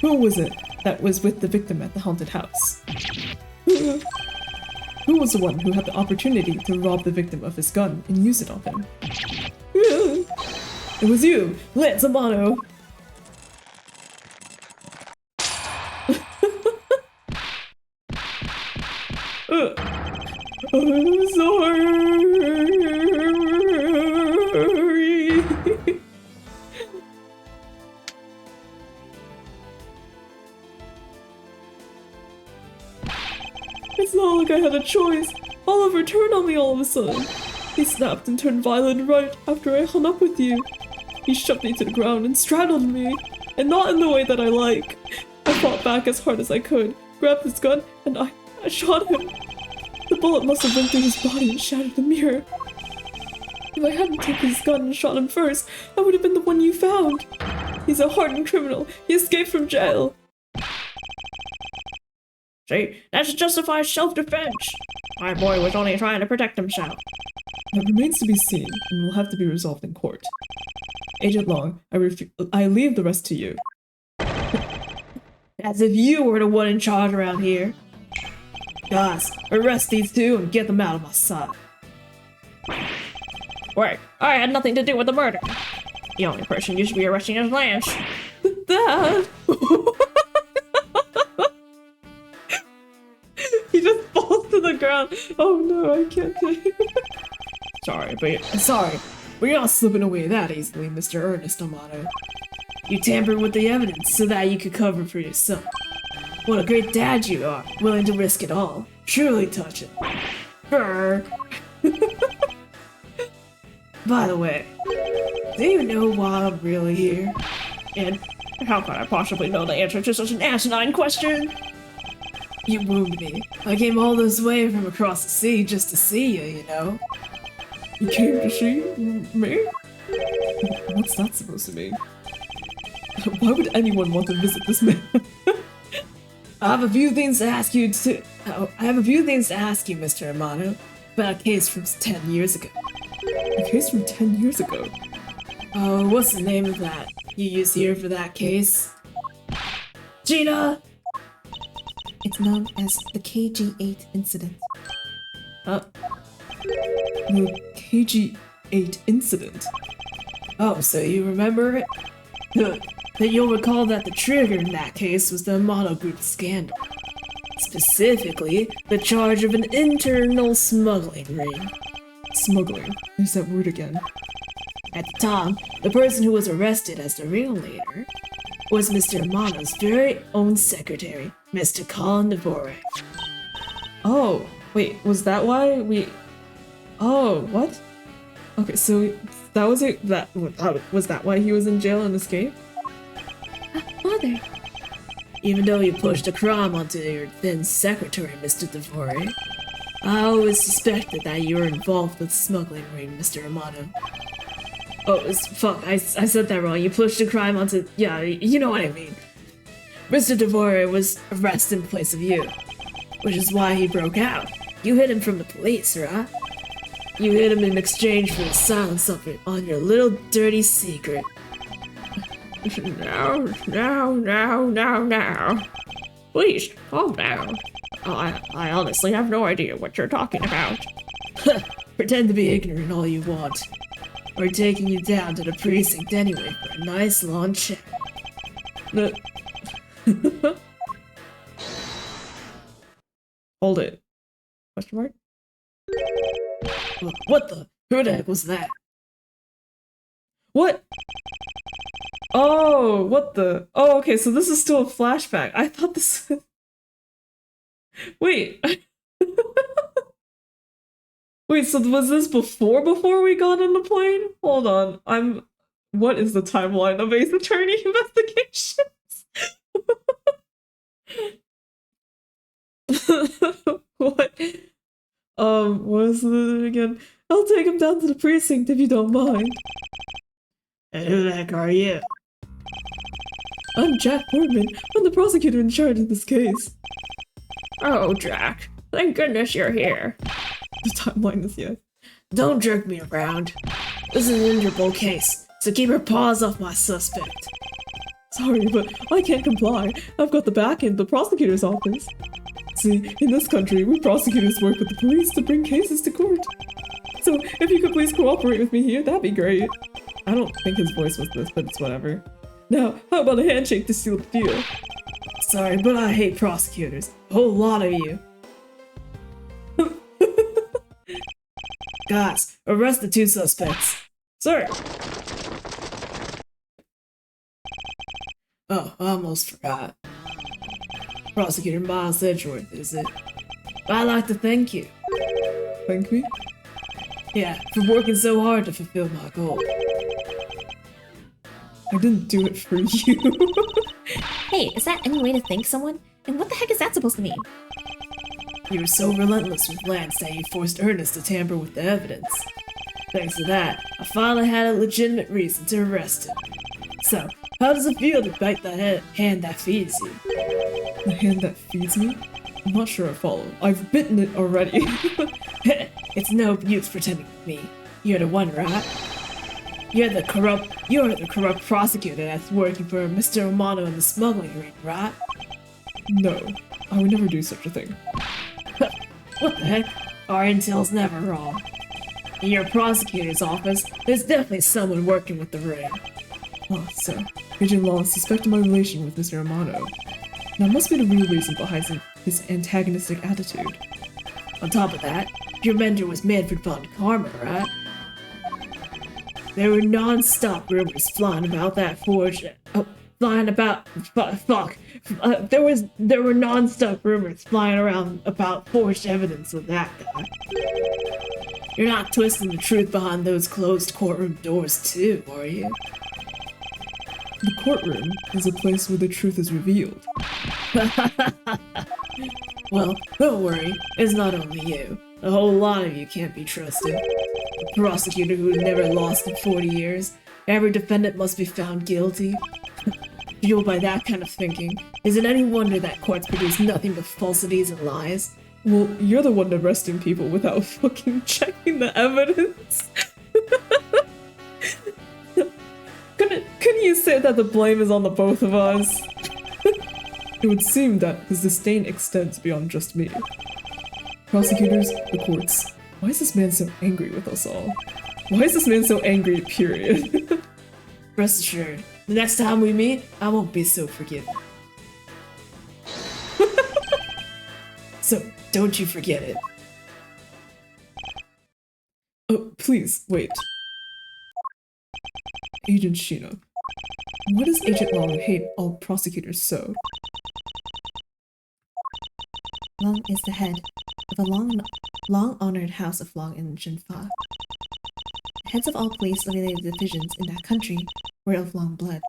Who was it that was with the victim at the haunted house? Who was the one who had the opportunity to rob the victim of his gun and use it on him? It was you, Lance Amano! I'm sorry. It's not like I had a choice. Oliver turned on me all of a sudden. He snapped and turned violent right after I hung up with you. He shoved me to the ground and straddled me, and not in the way that I like. I fought back as hard as I could, grabbed his gun, and I shot him. The bullet must have went through his body and shattered the mirror. If I hadn't taken his gun and shot him first, I would have been the one you found. He's a hardened criminal. He escaped from jail. See, that's justified self-defense. My boy was only trying to protect himself. That remains to be seen and will have to be resolved in court. Agent Long, I leave the rest to you. As if you were the one in charge around here. Guys, arrest these two and get them out of my sight. Wait, I had nothing to do with the murder. The only person you should be arresting is Lance. Dad! He just falls to the ground. Oh no, I can't take it. Sorry, but you're not slipping away that easily, Mr. Ernest Amato. You tampered with the evidence so that you could cover for your son. What a great dad you are, willing to risk it all. Truly touching. Brr. By the way, do you know why I'm really here? And how could I possibly know the answer to such an asinine question? You wounded me. I came all this way from across the sea just to see you, you know? You came to see me? What's that supposed to mean? Why would anyone want to visit this man? I have a few things to ask you, Mr. Amano, about a case from 10 years ago. A case from 10 years ago? Oh, what's the name of that you used here for that case? Gina! It's known as the KG-8 incident. The KG-8 incident? Oh, so you remember it? Good. Then you'll recall that the trigger in that case was the Amano Group scandal. Specifically, the charge of an internal smuggling ring. Smuggling. There's that word again. At the time, the person who was arrested as the ringleader was Mr. Amano's very own secretary, Mr. Colin Devore. Oh, wait, was that why we... Oh, what? Okay, so that was it. Was that why he was in jail and escaped? Mother! Even though you pushed a crime onto your then secretary, Mr. Devore, I always suspected that you were involved with the smuggling ring, Mr. Amano. Oh, fuck, I said that wrong. You pushed a crime onto... Yeah, you know what I mean. Mr. Devore was arrested in place of you, which is why he broke out. You hid him from the police, right? You hid him in exchange for the silence of it on your little dirty secret. Now. Please, calm down. I honestly have no idea what you're talking about. Pretend to be ignorant all you want. We're taking you down to the precinct anyway for a nice long chat. Hold it. Question mark? What the? Who the heck was that? What? Oh, what the? Oh, okay, so this is still a flashback. I thought this. Wait. Wait, so was this before we got on the plane? Hold on. What is the timeline of Ace Attorney investigations? What? What is it again? I'll take him down to the precinct if you don't mind. And who the heck are you? I'm Jack Portman. I'm the prosecutor in charge of this case. Oh, Jack. Thank goodness you're here. The timeline is yes. Don't jerk me around. This is an Interpol case, so keep your paws off my suspect. Sorry, but I can't comply. I've got the back end of the prosecutor's office. See, in this country, we prosecutors work with the police to bring cases to court. So, if you could please cooperate with me here, that'd be great. I don't think his voice was this, but it's whatever. Now, how about a handshake to seal the deal? Sorry, but I hate prosecutors. A whole lot of you. Guys, arrest the 2 suspects. Sir! Oh, I almost forgot. Prosecutor Miles Edgeworth, is it? I'd like to thank you. Thank me? Yeah, for working so hard to fulfill my goal. I didn't do it for you. Hey, is that any way to thank someone? And what the heck is that supposed to mean? You were so relentless with Lance that you forced Ernest to tamper with the evidence. Thanks to that, I finally had a legitimate reason to arrest him. So, how does it feel to bite the hand that feeds you? The hand that feeds me? I'm not sure I follow. I've bitten it already. It's no use pretending with me. You're the one, right? You're the corrupt prosecutor that's working for Mr. Romano in the smuggling ring, right? No, I would never do such a thing. What the heck? Our intel's never wrong. In your prosecutor's office, there's definitely someone working with the ring. Ah, so, Agent Law suspected my relation with Mr. Romano. Now must be the real reason behind his antagonistic attitude. On top of that, your mentor was Manfred von Karma, right? There were non-stop rumors flying about that forge. There were non-stop rumors flying around about forged evidence with that guy. You're not twisting the truth behind those closed courtroom doors too, are you? The courtroom is a place where the truth is revealed. Well, don't worry, it's not only you. A whole lot of you can't be trusted. A prosecutor who never lost in 40 years. Every defendant must be found guilty. Fueled by that kind of thinking, is it any wonder that courts produce nothing but falsities and lies? Well, you're the one arresting people without fucking checking the evidence. Couldn't you say that the blame is on the both of us? It would seem that his disdain extends beyond just me. Prosecutors, the courts. Why is this man so angry with us all? Why is this man so angry, period? Rest assured, the next time we meet, I won't be so forgiving. So, don't you forget it. Oh, please, wait. Agent Sheena. Why does Agent Long hate all prosecutors so? Long is the head of a long-honored house of Long in Jinfa. Heads of all police-related divisions in that country were of Long blood.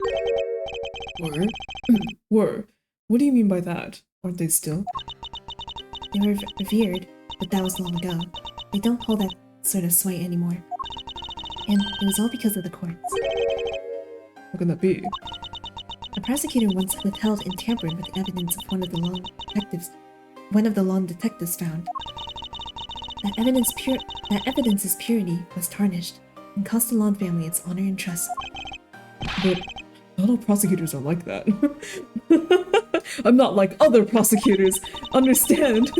Were? Were? What do you mean by that? Aren't they still? They were revered, but that was long ago. They don't hold that sort of sway anymore. And it was all because of the courts. How can that be? A prosecutor once withheld and tampered with evidence of one of the Long detectives found. That evidence's purity was tarnished and cost the Long family its honor and trust. But not all prosecutors are like that. I'm not like other prosecutors, understand?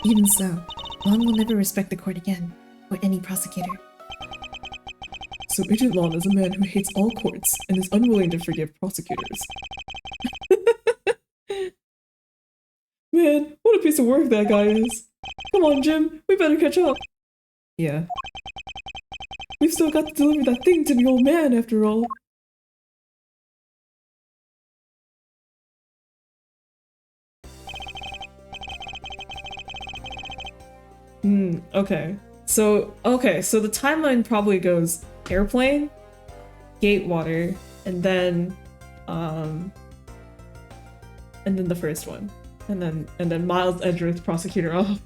Even so, Long will never respect the court again, or any prosecutor. So Agent Long is a man who hates all courts and is unwilling to forgive prosecutors. Man, what a piece of work that guy is. Come on, Jim, we better catch up. Yeah. We've still got to deliver that thing to the old man after all. Okay. So the timeline probably goes airplane, Gatewater, and then the first one. And then Miles Edgeworth, prosecutor off.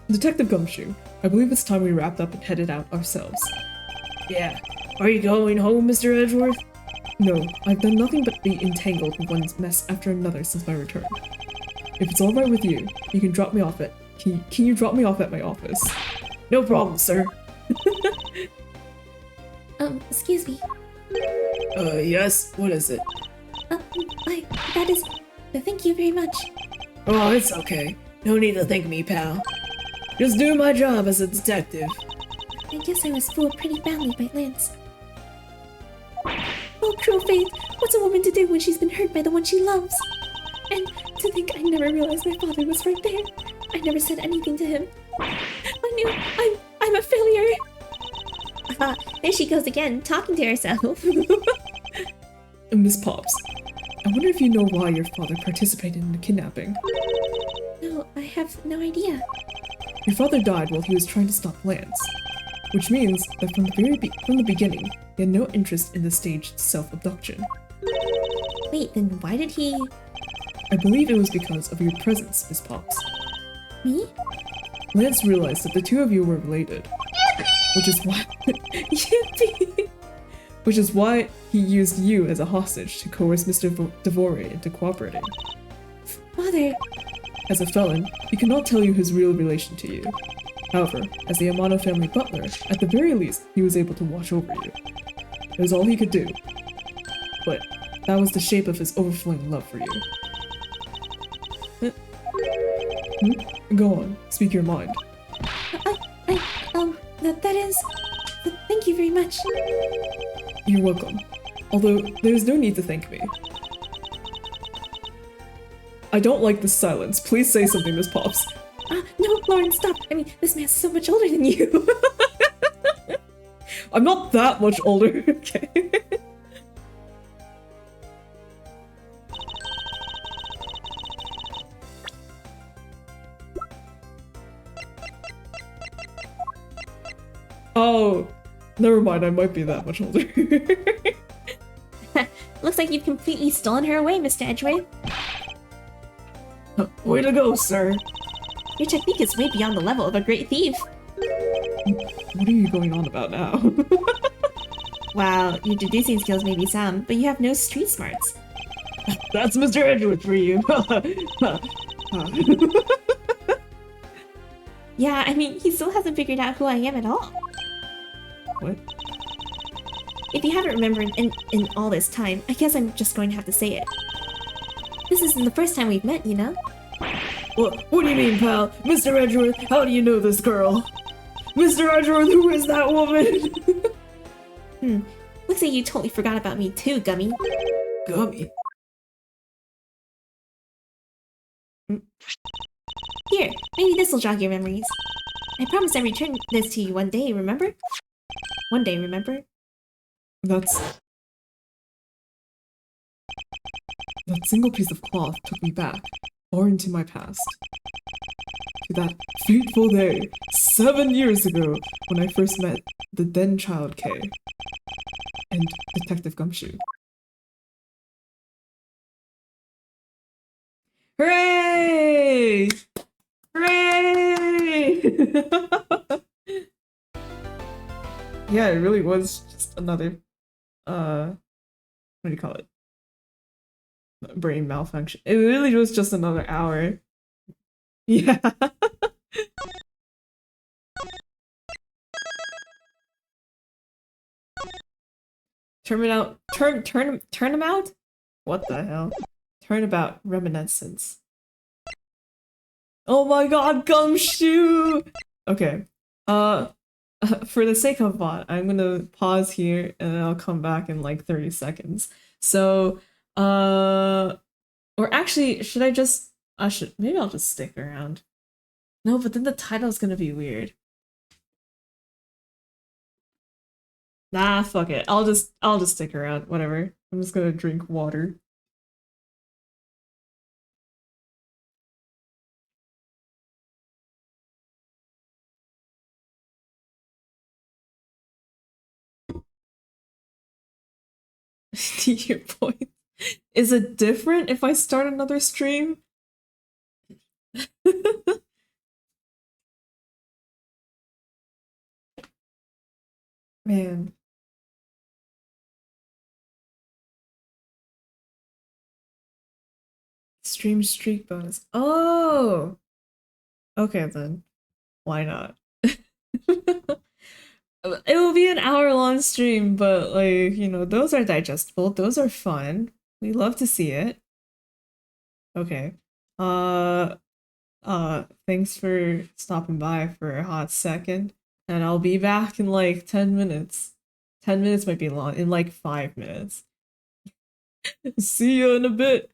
Detective Gumshoe, I believe it's time we wrapped up and headed out ourselves. Yeah. Are you going home, Mr. Edgeworth? No, I've done nothing but be entangled in one mess after another since my return. If it's alright with you, you can drop me off at... Can you drop me off at my office? No problem, sir. Excuse me. Yes? What is it? That is... Thank you very much. Oh, it's okay. No need to thank me, pal. Just doing my job as a detective. I guess I was fooled pretty badly by Lance. Oh, cruel Faith! What's a woman to do when she's been hurt by the one she loves? And to think I never realized my father was right there. I never said anything to him. I knew I'm a failure. There she goes again, talking to herself. Miss Pops, I wonder if you know why your father participated in the kidnapping. No, I have no idea. Your father died while he was trying to stop Lance, which means that from the beginning, he had no interest in the staged self-abduction. Wait, then why did he... I believe it was because of your presence, Miss Pops. Me? Lance realized that the two of you were related, which is why Yippee! Which is why he used you as a hostage to coerce Mr. Devore into cooperating. Father... As a felon, he cannot tell you his real relation to you. However, as the Amano family butler, at the very least, he was able to watch over you. It was all he could do. But that was the shape of his overflowing love for you. Go on, speak your mind. That is... Thank you very much. You're welcome. Although, there's no need to thank me. I don't like this silence. Please say something, Miss Pops. No, Lauren, stop. I mean, this man's so much older than you. I'm not that much older, okay? Oh, never mind, I might be that much older. Looks like you've completely stolen her away, Mr. Edgeworth. Way to go, sir. Your technique is way beyond the level of a great thief. What are you going on about now? Wow, your deducing skills may be sound, but you have no street smarts. That's Mr. Edgeworth for you. Yeah, I mean, he still hasn't figured out who I am at all. What? If you haven't remembered in all this time, I guess I'm just going to have to say it. This isn't the first time we've met, you know? What do you mean, pal? Mr. Edgeworth, how do you know this girl? Mr. Edgeworth, who is that woman? Looks like you totally forgot about me too, Gummy. Gummy? Here, maybe this'll jog your memories. I promised I'd return this to you one day, remember? One day, remember? That single piece of cloth took me back, far into my past. To that fateful day, 7 years ago, when I first met the then child Kay and Detective Gumshoe. Hooray! Hooray! Yeah, it really was just another, what do you call it? Brain malfunction. It really was just another hour. Yeah. Turn him out? What the hell? Turnabout reminiscence. Oh my god, Gumshoe! Okay. For the sake of bot, I'm gonna pause here and then I'll come back in like 30 seconds. So, or actually, should I just, maybe I'll just stick around. No, but then the title's gonna be weird. Nah, fuck it. I'll just stick around. Whatever. I'm just gonna drink water. Your point. Is it different if I start another stream? Man. Stream streak bonus. Oh! Okay then. Why not? It will be an hour-long stream, but like, you know, those are digestible. Those are fun. We love to see it. Okay. Uh, thanks for stopping by for a hot second. And I'll be back in like 10 minutes. 10 minutes might be long, in like 5 minutes. See you in a bit.